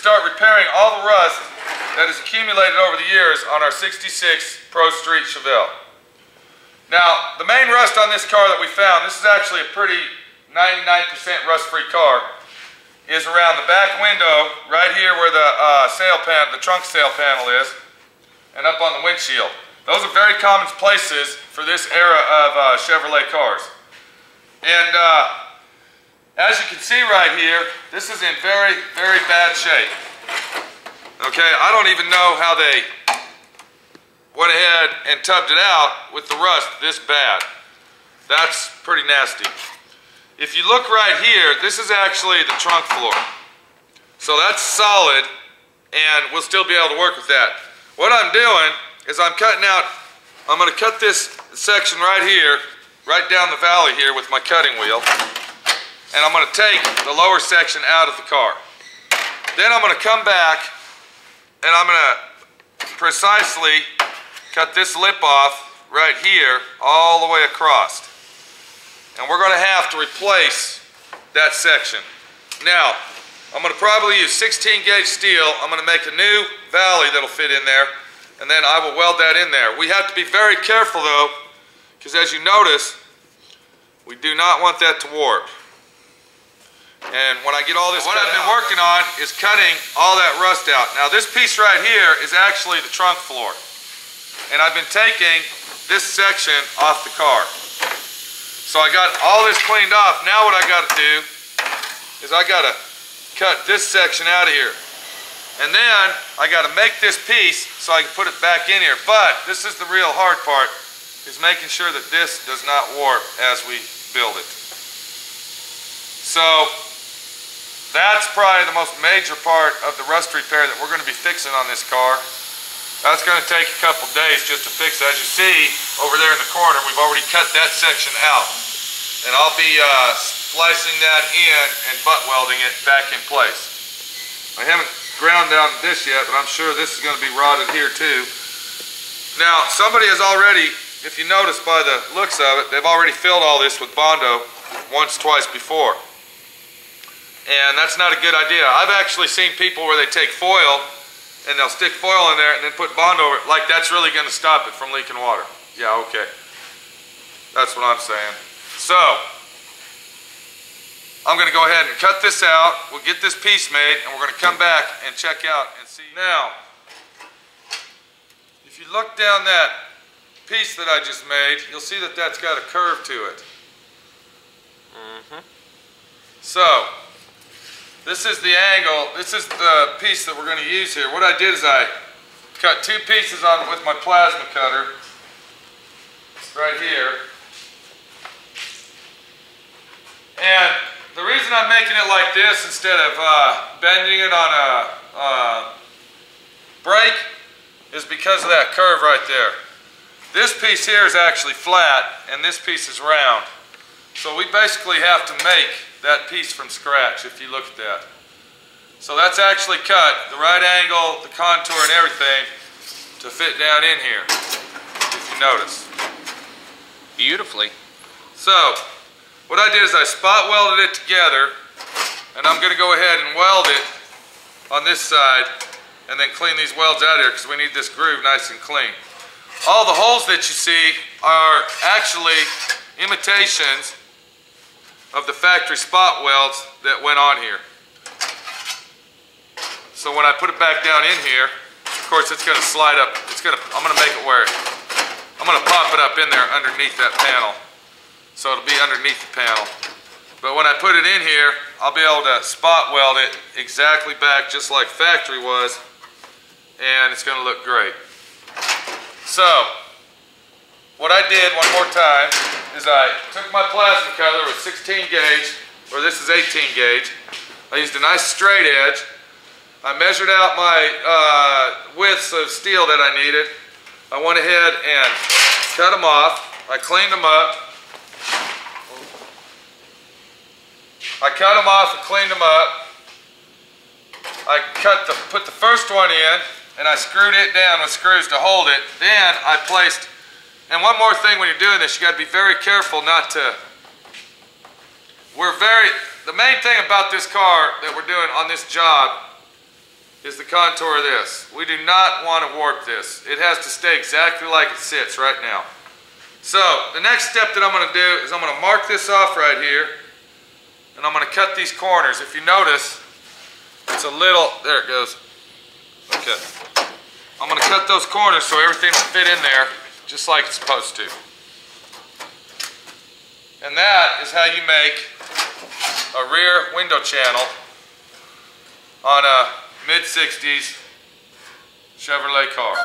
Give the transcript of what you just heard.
Start repairing all the rust that has accumulated over the years on our 66 Pro Street Chevelle. Now, the main rust on this car that we found, this is actually a pretty 99% rust-free car, is around the back window, right here where the the trunk sail panel is, and up on the windshield. Those are very common places for this era of Chevrolet cars. And as you can see right here, this is in very, very bad shape. Okay, I don't even know how they went ahead and tubbed it out with the rust this bad. That's pretty nasty. If you look right here, this is actually the trunk floor. So that's solid, and we'll still be able to work with that. What I'm doing is I'm going to cut this section right here, right down the valley here with my cutting wheel. And I'm going to take the lower section out of the car. Then I'm going to come back and I'm going to precisely cut this lip off right here all the way across. And we're going to have to replace that section. Now, I'm going to probably use 16 gauge steel. I'm going to make a new valley that'll fit in there, and then I will weld that in there. We have to be very careful though, because as you notice, we do not want that to warp. And when I get all this, what I've been working on is cutting all that rust out. Now this piece right here is actually the trunk floor. And I've been taking this section off the car. So I got all this cleaned off. Now what I got to do is I got to cut this section out of here. And then I got to make this piece so I can put it back in here. But this is the real hard part, is making sure that this does not warp as we build it. So that's probably the most major part of the rust repair that we're going to be fixing on this car. That's going to take a couple days just to fix it. As you see over there in the corner, we've already cut that section out. And I'll be splicing that in and butt welding it back in place. I haven't ground down this yet, but I'm sure this is going to be rotted here too. Now, somebody has already, if you notice by the looks of it, they've already filled all this with Bondo once, twice before. And that's not a good idea. I've actually seen people where they take foil and they'll stick foil in there and then put Bondo over it, like that's really going to stop it from leaking water. Yeah, okay. That's what I'm saying. So, I'm going to go ahead and cut this out. We'll get this piece made and we're going to come back and check out and see. Now, if you look down that piece that I just made, you'll see that that's got a curve to it. So, this is the angle, this is the piece that we're going to use here. What I did is I cut two pieces on with my plasma cutter, right here. And the reason I'm making it like this instead of bending it on a brake is because of that curve right there. This piece here is actually flat and this piece is round. So we basically have to make that piece from scratch if you look at that. So that's actually cut, the right angle, the contour and everything to fit down in here, if you notice. Beautifully. So, what I did is I spot welded it together and I'm going to go ahead and weld it on this side and then clean these welds out here because we need this groove nice and clean. All the holes that you see are actually imitations of the factory spot welds that went on here. So when I put it back down in here, of course it's going to slide up. I'm going to make it where I'm going to pop it up in there underneath that panel. So it'll be underneath the panel. But when I put it in here, I'll be able to spot weld it exactly back just like factory was, and it's going to look great. So what I did one more time is I took my plasma cutter with 16 gauge, or this is 18 gauge, I used a nice straight edge. I measured out my widths of steel that I needed. I went ahead and cut them off. I cleaned them up. I cut them off and cleaned them up. I put the first one in, and I screwed it down with screws to hold it. Then I placed, and one more thing when you're doing this, you got to be very careful not to, the main thing about this car that we're doing on this job is the contour of this. We do not want to warp this. It has to stay exactly like it sits right now. So the next step that I'm going to do is I'm going to mark this off right here, and I'm going to cut these corners. If you notice, it's a little, there it goes. Okay. I'm going to cut those corners so everything will fit in there just like it's supposed to. And that is how you make a rear window channel on a mid-60s Chevrolet car.